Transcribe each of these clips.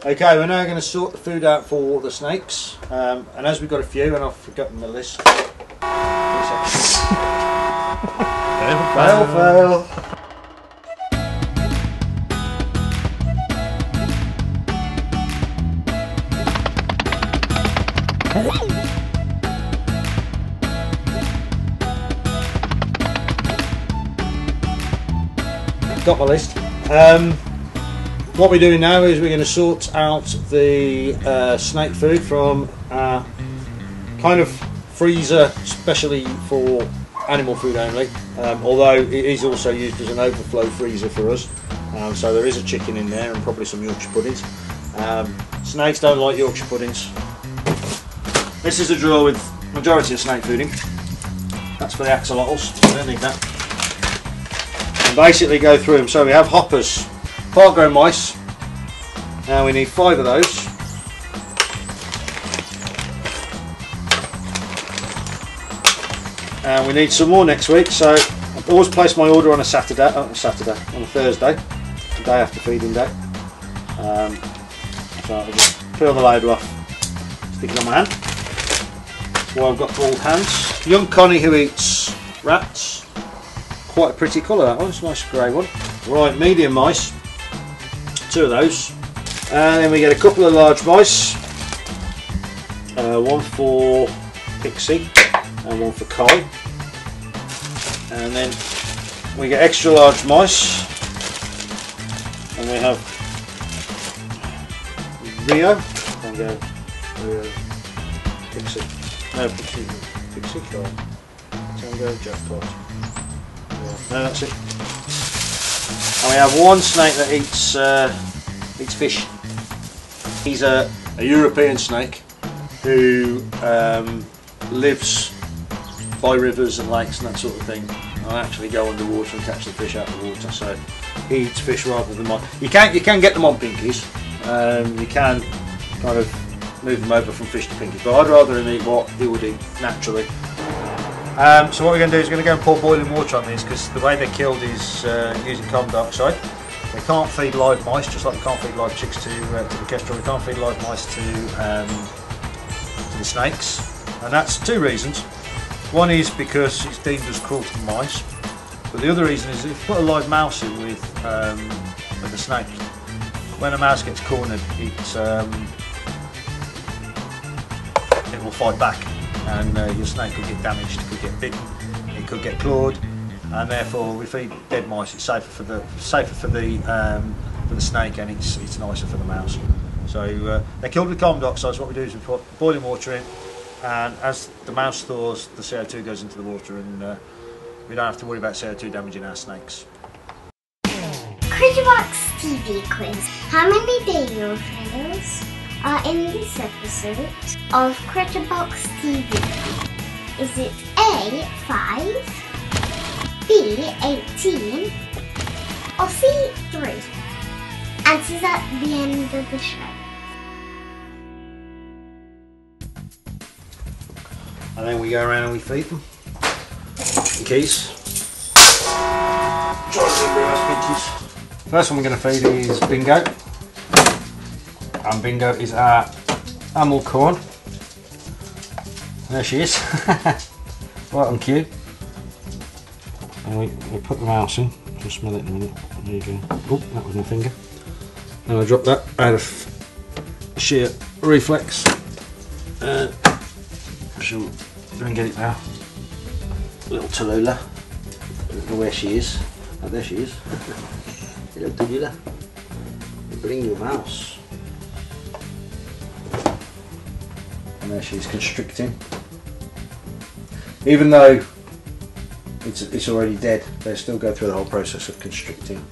Okay, we're now going to sort the food out for the snakes, and as we've got a few, and I've forgotten the list. Fail. Got my list. What we're doing now is we're going to sort out the snake food from our kind of freezer, especially for animal food only, although it is also used as an overflow freezer for us. So there is a chicken in there and probably some Yorkshire puddings. Snakes don't like Yorkshire puddings. This is a drawer with majority of snake food in. That's for the axolotls, we don't need that. And basically go through them. So we have hoppers, part-grown mice. Now we need 5 of those. And we need some more next week. So I've always placed my order on a Thursday, the day after feeding day. So I'll just peel the label off, stick it on my hand. Well, I've got bald hands. Young Connie who eats rats. Quite a pretty colour that one, it's a nice grey one. Right, medium mice, 2 of those. And then we get a couple of large mice. One for Pixie and one for Kai. And then we get extra large mice. And we have Rio. And go Rio, Pixie. No, Pixie, Kai. Tango, Jackpot. No, that's it. And we have one snake that eats fish. He's a European snake who lives by rivers and lakes and that sort of thing. I actually go underwater and catch the fish out of the water. So he eats fish rather than mine. You can get them on pinkies. You can kind of move them over from fish to pinkies, but I'd rather him eat what he would eat naturally. So what we're going to do is we're going to go and pour boiling water on these, because the way they're killed is using carbon dioxide. They can't feed live mice, just like they can't feed live chicks to the kestrel. We can't feed live mice to the snakes, and that's 2 reasons. One is because it's deemed as cruel to the mice, but the other reason is if you put a live mouse in with a snake, when a mouse gets cornered, it will fight back. And your snake could get damaged, could get bitten, it could get clawed, and therefore we feed dead mice. It's safer for the snake, and it's nicer for the mouse. So they're killed with carbon dioxide. So what we do is we put boiling water in, and as the mouse thaws, the CO2 goes into the water, and we don't have to worry about CO2 damaging our snakes. CritterBox TV quiz. How many daily fellows are in this episode of CritterBox TV? Is it A, 5, B, 18, or C, 3? Answers at the end of the show. And then we go around and we feed them. Keys. First one we're going to feed is Bingo. And Bingo is our animal corn. There she is, right on cue. And we put the mouse in, just smell it in a minute. There you go. Oh, that was my finger. And I drop that out of sheer reflex. She'll go and get it now. Little Tallulah. I don't know where she is. Oh, there she is. Hello Tallulah. Bring your mouse. And there she's constricting. Even though it's already dead, they still go through the whole process of constricting,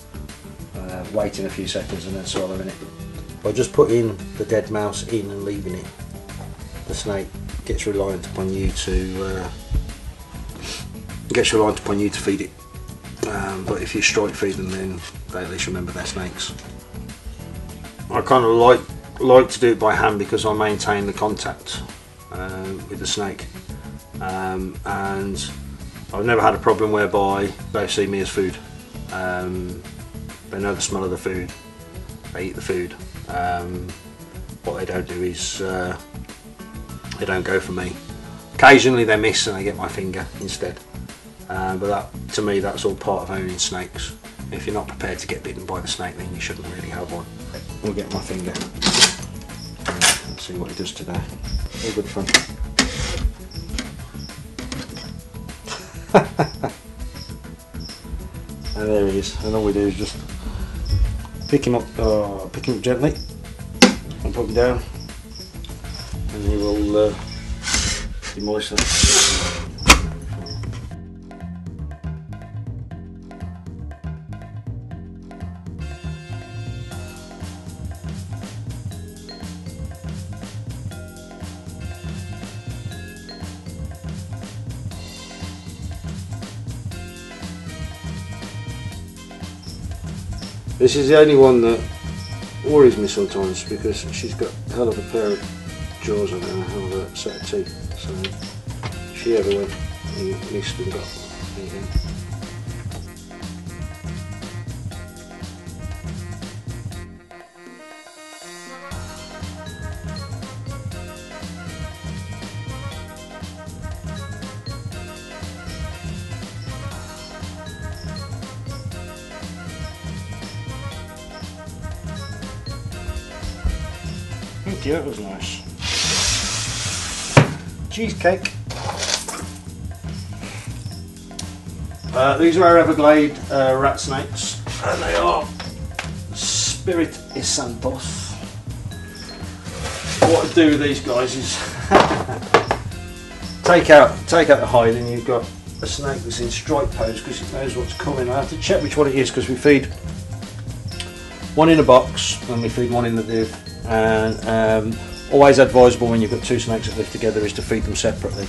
waiting a few seconds and then swallowing it. By just putting the dead mouse in and leaving it, the snake gets reliant upon you to feed it. But if you strike feed them, then they at least remember they're snakes. I kind of like to do it by hand because I maintain the contact with the snake, and I've never had a problem whereby they see me as food. They know the smell of the food, they eat the food. What they don't do is they don't go for me. Occasionally they miss and they get my finger instead. But that, to me, that's all part of owning snakes. If you're not prepared to get bitten by the snake, then you shouldn't really have one. We'll get my finger. Let's see what he does today. All good fun. And there he is. And all we do is just pick him up gently and put him down, and he will demolish them. This is the only one that worries me sometimes because she's got a hell of a pair of jaws on her and a hell of a set of teeth. So if she ever went and missed and got anything. Thank you, that was nice. Cheesecake. These are our Everglade rat snakes, and they are Spirit Santos. What I do with these guys is take out the hide, and you've got a snake that's in strike pose because it knows what's coming. I have to check which one it is because we feed one in a box and we feed one in the div. And always advisable when you've got two snakes that live together is to feed them separately.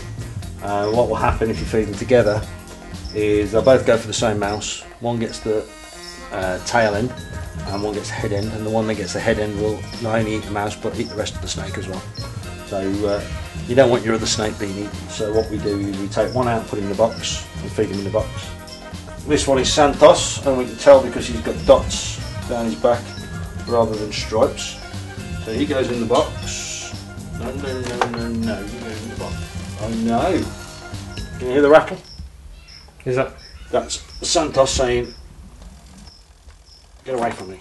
What will happen if you feed them together is they'll both go for the same mouse. One gets the tail end and one gets the head end, and the one that gets the head end will not only eat the mouse but eat the rest of the snake as well. So you don't want your other snake being eaten. So what we do is we take one out and put him in the box and feed him in the box. This one is Santos, and we can tell because he's got dots down his back rather than stripes. So he goes in the box. No, you go in the box. Oh no! Can you hear the rattle? Is that? That's Santos saying, "Get away from me."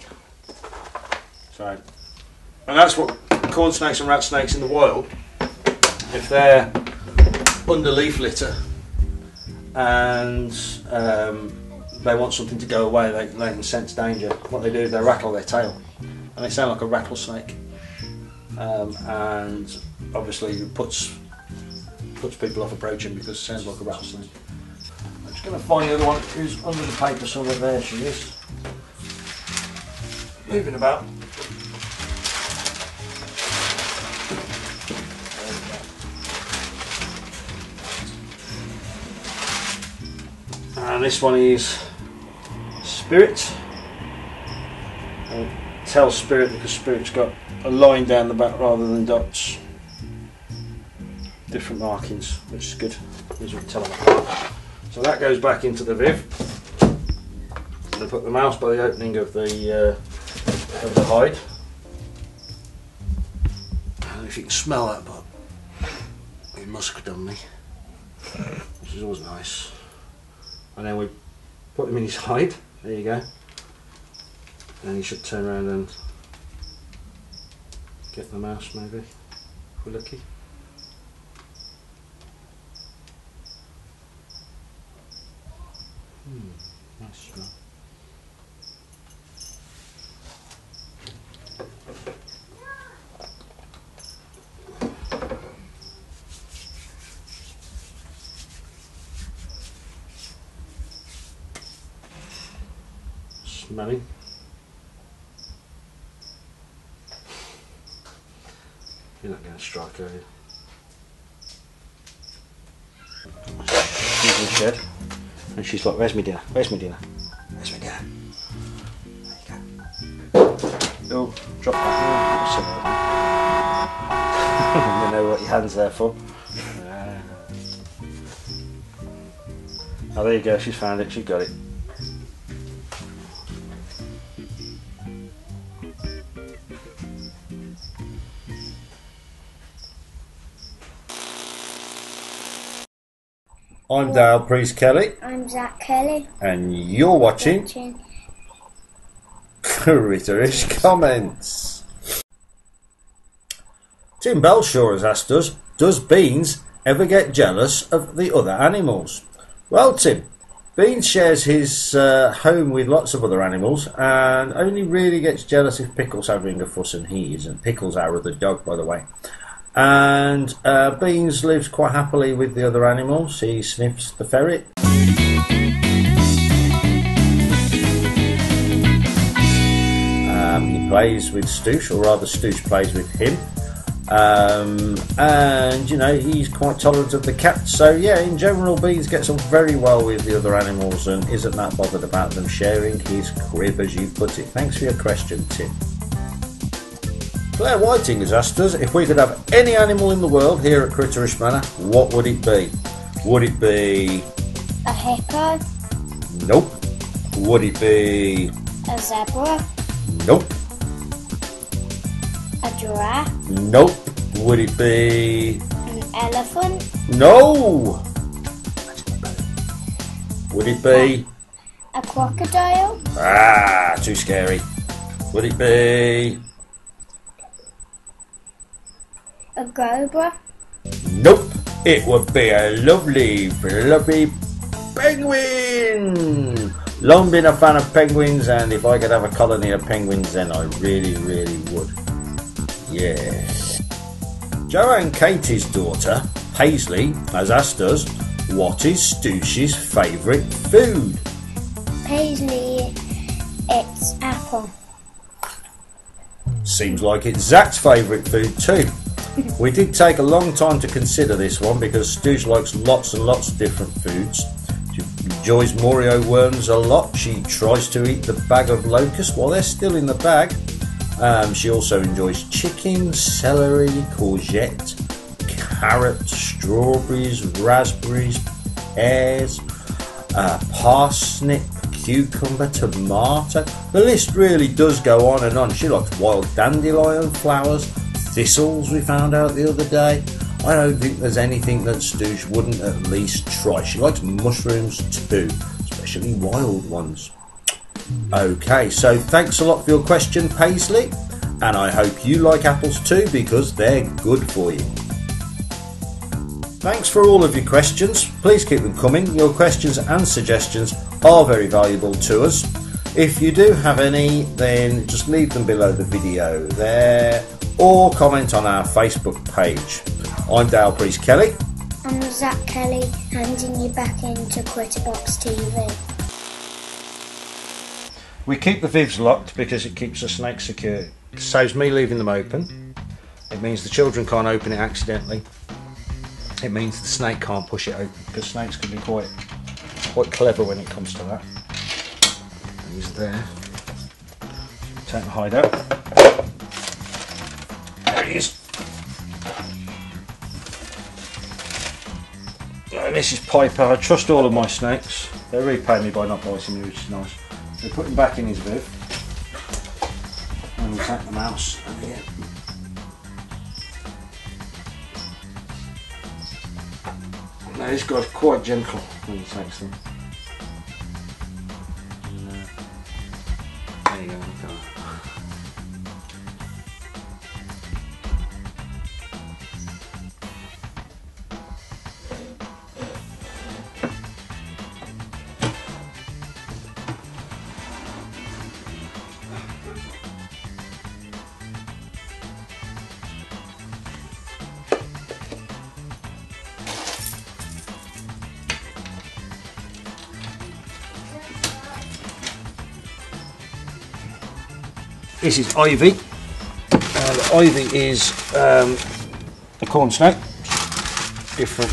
So, and that's what corn snakes and rat snakes in the wild, if they're under leaf litter and they want something to go away, they can sense danger. What they do is they rattle their tail, and they sound like a rattlesnake. And obviously it puts people off approaching because it sounds like a rattlesnake. I'm just going to find the other one who's under the paper somewhere. There she is, moving about. And this one is Spirit. Tell Spirit because Spirit's got a line down the back rather than dots. Different markings, which is good. As we can tell them apart. So that goes back into the viv. And put the mouse by the opening of the hide. I don't know if you can smell that, but it musk done me, which is always nice. And then we put him in his hide. There you go. And he should turn around and get the mouse maybe, if we're lucky. Nice smell. Smelling. You're not going to strike, are you? She's in the shed, and she's like, "Where's my dinner? Where's my dinner? Where's my dinner?" There you go. Oh, drop that. You know what your hand's there for. Oh, there you go. She's found it. She got it. I'm Dale Priest Kelly. I'm Zach Kelly. And you're watching Critterish Comments. Tim Belshaw has asked us, does Beans ever get jealous of the other animals? Well, Tim, Beans shares his home with lots of other animals and only really gets jealous if Pickle's having a fuss and he isn't. Pickle's our other dog, by the way. And Beans lives quite happily with the other animals. He sniffs the ferret. He plays with Stoosh, or rather Stoosh plays with him. And you know, he's quite tolerant of the cat. So yeah, in general, Beans gets on very well with the other animals and isn't that bothered about them sharing his crib, as you put it. Thanks for your question, Tim. Claire Whiting has asked us, if we could have any animal in the world here at Critterish Manor, what would it be? Would it be a hippo? Nope. Would it be A zebra? Nope. A giraffe? Nope. Would it be An elephant? No. Would it be a crocodile? Ah, too scary. Would it be A cobra? Nope. It would be a lovely, fluffy penguin. Long been a fan of penguins, and if I could have a colony of penguins, then I really, really would. Yeah. Joanne Katie's daughter, Paisley, has asked us, what is Stoosh's favourite food? Paisley, it's apple. Seems like it's Zach's favourite food too. We did take a long time to consider this one because Stoosh likes lots and lots of different foods. She enjoys Moreo worms a lot. She tries to eat the bag of locusts while they're still in the bag. She also enjoys chicken, celery, courgette, carrot, strawberries, raspberries, pears, parsnip, cucumber, tomato. The list really does go on and on. She likes wild dandelion flowers, thistles we found out the other day. I don't think there's anything that Stoosh wouldn't at least try. She likes mushrooms too, especially wild ones. Okay, so thanks a lot for your question, Paisley, and I hope you like apples too because they're good for you. Thanks for all of your questions. Please keep them coming. Your questions and suggestions are very valuable to us. If you do have any, then just leave them below the video there or comment on our Facebook page. I'm Dale Priest Kelly. I'm Zach Kelly, handing you back into CritterBox TV. We keep the vivs locked because it keeps the snakes secure. It saves me leaving them open. It means the children can't open it accidentally. It means the snake can't push it open because snakes can be quite clever when it comes to that. He's there. Take the hide out. There he is. This is Piper. I trust all of my snakes. They repay me by not biting me, which is nice. We put him back in his viv. And we'll take the mouse over here. Now this guy's quite gentle when he takes them. And, there you go, look at that. This is Ivy. Ivy is a corn snake, different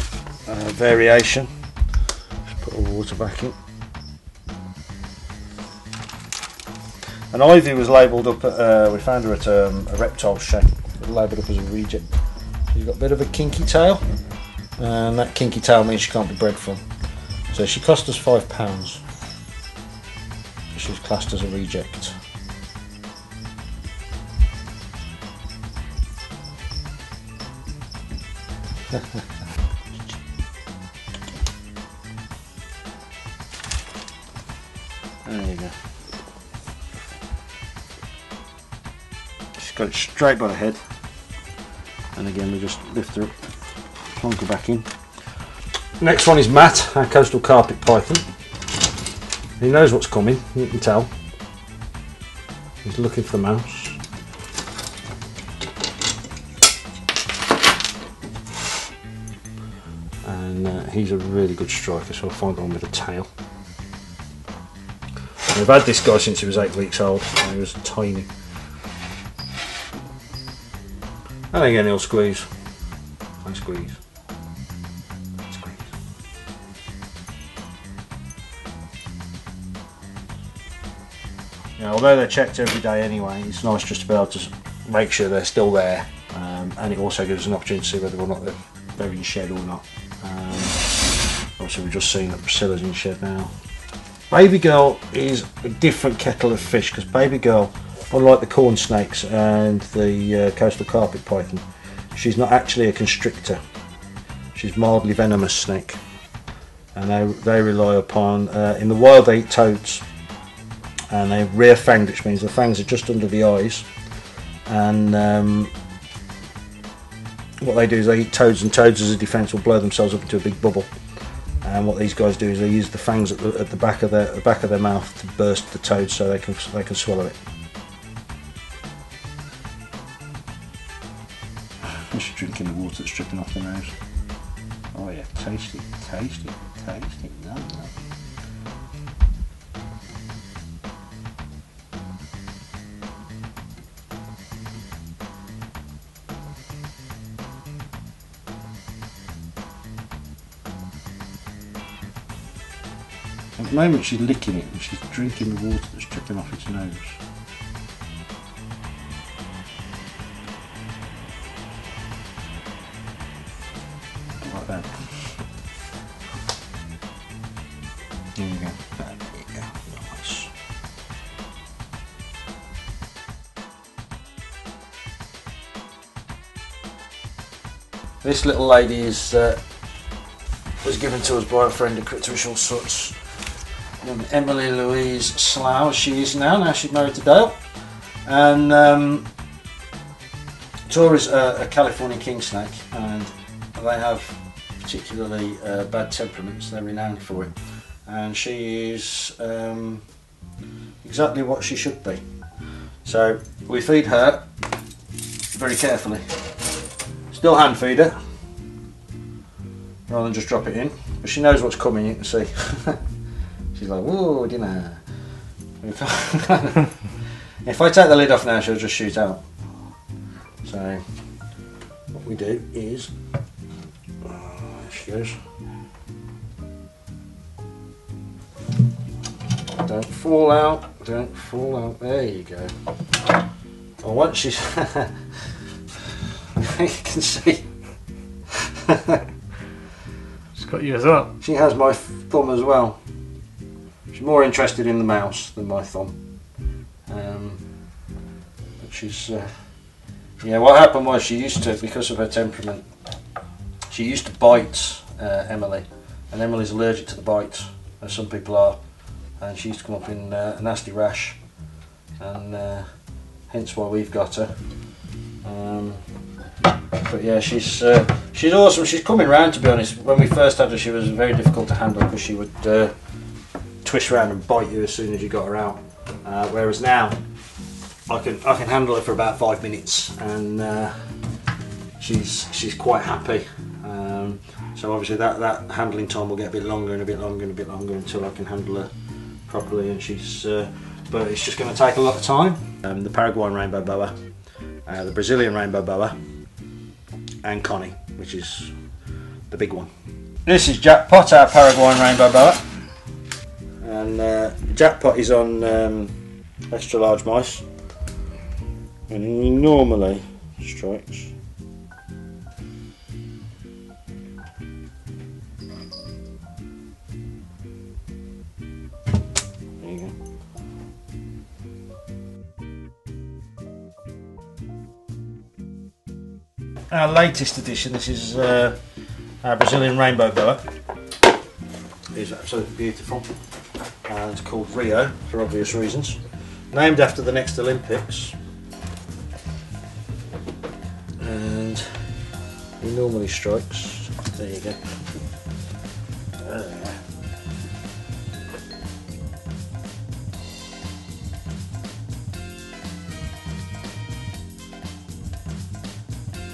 variation. Just put all the water back in. And Ivy was labelled up at, we found her at a reptile show, labelled up as a reject. She's got a bit of a kinky tail, and that kinky tail means she can't be bred from. So she cost us £5. She was classed as a reject. She's got it straight by the head. And again, we just lift her up, plonk her back in. Next one is Matt, our coastal carpet python. He knows what's coming, you can tell. He's looking for the mouse. And he's a really good striker, so I'll find one with a tail. We've had this guy since he was 8 weeks old, and he was tiny. And again he'll squeeze. And squeeze. Squeeze. Yeah, although they're checked every day anyway, it's nice just to be able to make sure they're still there. And it also gives us an opportunity to see whether or not they're in shed or not. Obviously we've just seen that Priscilla's in shed now. Baby girl is a different kettle of fish, because baby girl, unlike the corn snakes and the coastal carpet python, she's not actually a constrictor. She's mildly venomous snake, and they rely upon, in the wild they eat toads, and they're rear fanged, which means the fangs are just under the eyes, and what they do is they eat toads, and toads as a defence will blow themselves up into a big bubble. And what these guys do is they use the fangs at the back of their mouth to burst the toad so they can swallow it. Just drinking the water that's dripping off the nose. Oh yeah, taste it, taste it, taste it. No, no. At the moment she's licking it and she's drinking the water that's dripping off its nose. Like that. There you go. There you go. Nice. This little lady is was given to us by a friend at CritterBox. Emily Louise Slough, she is now she's married to Dale, and Tor is a California king snake, and they have particularly bad temperaments. They're renowned for it, and she is exactly what she should be. So we feed her very carefully, still hand feed her rather than just drop it in, but she knows what's coming, you can see. She's like, whoa, dinner. If I take the lid off now, she'll just shoot out. So, what we do is, there she goes. Don't fall out, don't fall out. There you go. Oh, once she's, you can see. She's got you as well. She has my thumb as well. She's more interested in the mouse than my thumb. But she's, yeah, what happened was she used to, because of her temperament, she used to bite Emily, and Emily's allergic to the bite, as some people are, and she used to come up in a nasty rash, and hence why we've got her. But yeah, she's awesome. She's coming round, to be honest. When we first had her, she was very difficult to handle because she would twist around and bite you as soon as you got her out. Whereas now, I can handle her for about 5 minutes, and she's quite happy. So obviously that handling time will get a bit longer and a bit longer and a bit longer until I can handle her properly. And she's, but it's just going to take a lot of time. The Paraguayan rainbow boa, the Brazilian rainbow boa, and Connie, which is the big one. This is Jackpot, our Paraguayan rainbow boa, and Jackpot is on extra large mice, and he normally strikes. There you go. Our latest edition, this is our Brazilian rainbow boa. It's absolutely beautiful. It's called Rio for obvious reasons. Named after the next Olympics. he normally strikes. There you go.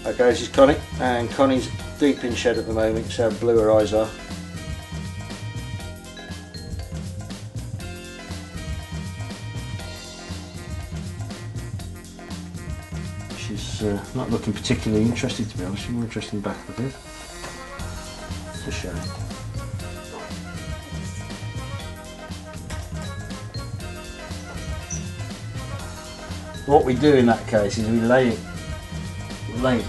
Okay, this is Connie, and Connie's deep in shed at the moment, so how blue her eyes are. She's not looking particularly interested, to be honest. She's more interested in back of the bit. It's a shame. What we do in that case is we lay it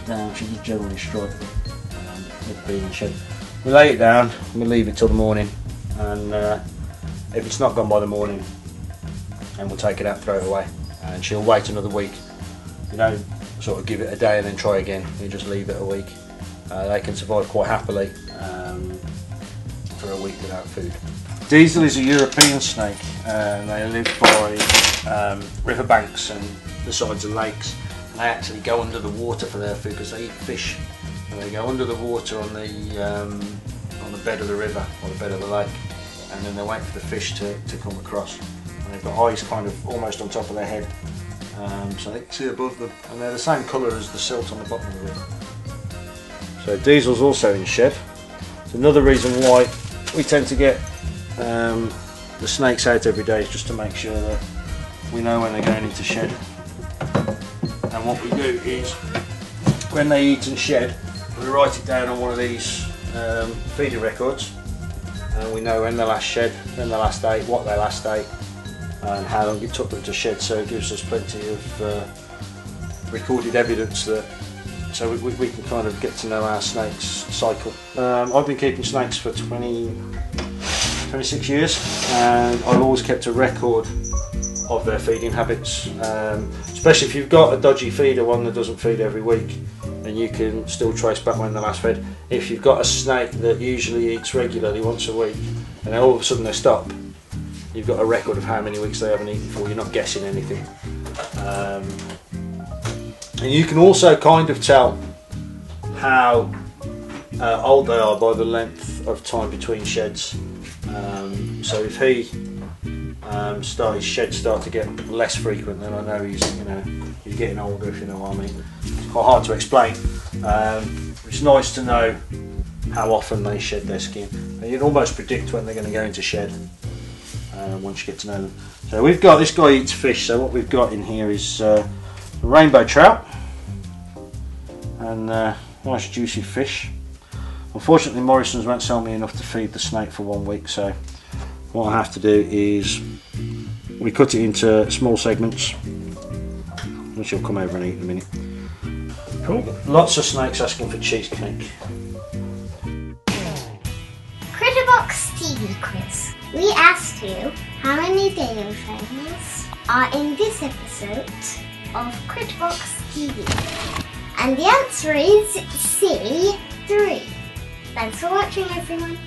down. She just generally strike with being in shed. We lay it down, we leave it till the morning, and if it's not gone by the morning, then we'll take it out, throw it away, and she'll wait another week. You don't sort of give it a day and then try again. You just leave it a week. They can survive quite happily for a week without food. Diesel is a European snake, and they live by riverbanks and the sides of lakes. And they actually go under the water for their food because they eat fish. And they go under the water on the bed of the river or the bed of the lake, and then they wait for the fish to come across. And they've got eyes kind of almost on top of their head, so they can see above them. And they're the same colour as the silt on the bottom of the river. So Diesel's also in shed. It's another reason why we tend to get the snakes out every day, is just to make sure that we know when they're going into shed. And what we do is, when they eat and shed, we write it down on one of these feeder records, and we know when they last shed, when they last ate, what they last ate, and how long it took them to shed. So it gives us plenty of recorded evidence that, so we can kind of get to know our snake's cycle. I've been keeping snakes for 26 years, and I've always kept a record of their feeding habits, especially if you've got a dodgy feeder, one that doesn't feed every week, and you can still trace back when they last fed. If you've got a snake that usually eats regularly once a week, and then all of a sudden they stop, you've got a record of how many weeks they haven't eaten for. You're not guessing anything. And you can also kind of tell how old they are by the length of time between sheds. So if his sheds start to get less frequent, then I know he's getting older, if you know what I mean. It's quite hard to explain. It's nice to know how often they shed their skin. And you can almost predict when they're going to go into shed once you get to know them. So we've got, this guy eats fish, so what we've got in here is a rainbow trout and nice juicy fish. Unfortunately Morrison's won't sell me enough to feed the snake for 1 week, so what I have to do is we cut it into small segments, which I'll come over and eat in a minute. Cool. Lots of snakes asking for cheesecake. CritterBox TV quiz. We asked you how many Dale friends are in this episode of CritterBox TV, and the answer is C, 3. Thanks for watching, everyone.